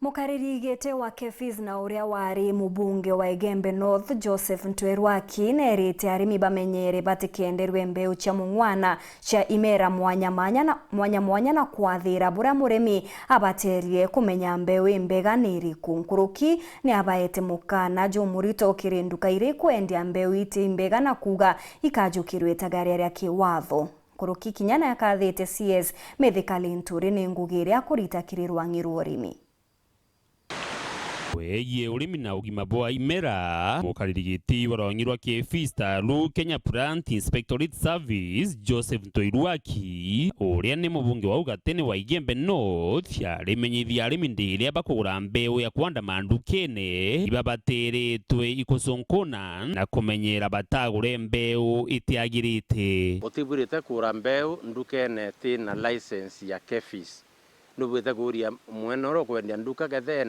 Mukariri gete wa Kefis na uria wari mubunge wa Igembe North Joseph Ntwerwaki nerite arimi bamenyere batikenderwe mbeu cia mung'wana cia imera mwanya na kwathira bura murimi abaterie kumenya mbeu imbega niriku. Nkuruki ni abaete mukana jo murito kirinduka iriku endia mbeu iti imbega na kuga ikajukirwe tagaria ria kiwatho. Nkuruki kinyana yakathite CS Methikali Nturi ni ngugire akurita kirirwa ngiru urimi. Ye urimi na ugima bwa imera mukaririgiti warongirwa Kefis Kenya Plant Inspectorate Service Joseph Ntwerwaki uria ni mubunge wa ugatene wa Igembe North yarimenyithia arimi ndiria bakugura mbeu ya kwanda mandukene ibabateretwe ikusonkona na kumenyera batagure mbeu itiagirite utiburite kura mbeu ndukene tina license ya Kefis nubwite kuria mwenoro kwendia nduka gethe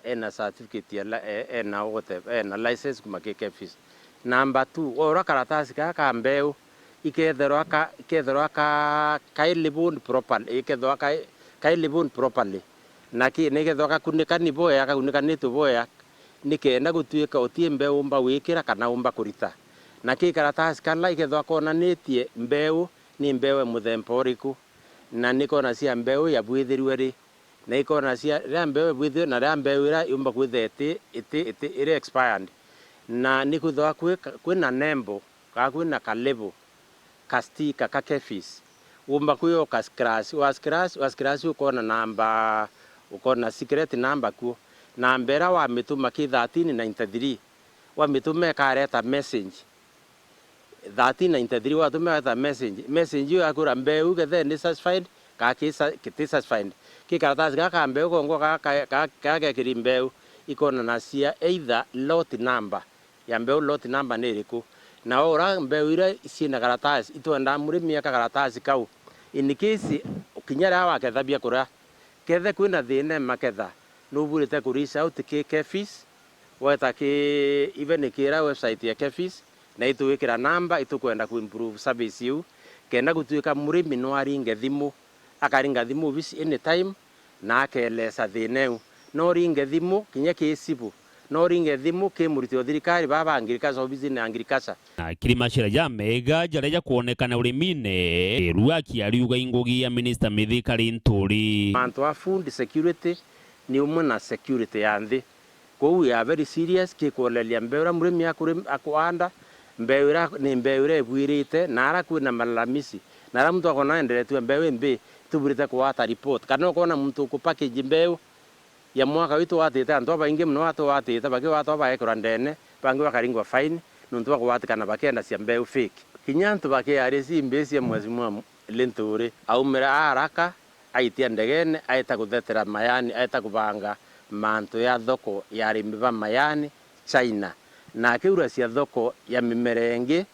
ena certificate ya ena license kuma Kefis. Number 2 ora karatasi ka mbeu iketherwa kailibund properly na ki nikethwa kakunika ni boya kakunika ni tuboya nikenda gutuika utie mbeu umba wikira kana umba kurita na ki karatasi kana ikethwa konanitie mbeu ni mbeu muthemba uriku na nikona cia mbeu ya bwithirwe ri na ikona cia ria mbeu bwithio na ria mbeu ira yumba kwithete ire expired na nikuthwa kwina nembo ka kwina kalebo kastika ka Kefis umba kuyo ka scratch ukona namba ukona secret number ku nambera wa mituma ki 1393 wa mitume kareta message 1393 wa tumeta message yo akura mbeu gethe ni satisfied ka kiti satisfied ki karatasi ka mbeu kongo ka mbeu ikona na cia either lot number ya mbeu lot number ni iriku na ora mbeu ira cina karatasi itwenda murimi ka karatasi kau in case ukinyara wa kethabia kura kethe kwina thine maketha nuburite ku reach out ki Kefis weta ki even kira website ya Kefis na ituwikira namba itukwenda ku improve service you kenda gutuika murimi no aringe thimu akaringa thimu visi anytime na akelesa thineu no ringe thimu kinya kisibu no ringe thimu ke muriti wa thirikari baba angirikasa obizi na angirikasa na kirimashira ya mega jareja kuonekana urimine Rwaki ariuga ingogi ya Minister Methikali Nturi manto wa food security ni umwe na security ya nthi ko we are very serious ke kuolelia mbeu murimi akwanda mbeu ira ni mbeu ira bwirite na ara kwina malamisi na ara mtu akona endeletwe mbeu mbi tuburite kuwata report kana ukona mtu ku package mbeu ya mwaka witu watite antu baingi mno watu watite baki watu baekora ndene bangi bakaringwa fine nuntu bakwatikana bakenda cia mbeu fake kinyantu baki arisi mbesi ya mwezi mwa Linturi aumira haraka aitia ndegene aita kuthetera mayani aita kubanga mantu ya thoko ya rimba mayani China na kiura cia thoko ya mimerengi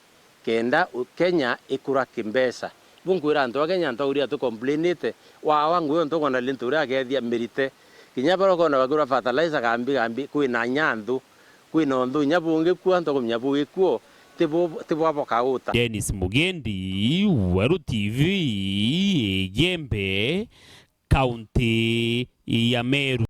kenda Kenya ikura kimbesa bunkwira antu wa Kenya antu uria tu complainite wa wangu ntu kona Linturi agethia mirite kinya baroko na bagura fertilizer gambi kwina nyanthu kwina nthu nyabunge kwa ntu kumnyabu ikuo tibo abokauta. Dennis Mugendi, Weru TV, Igembe, County ya Meru.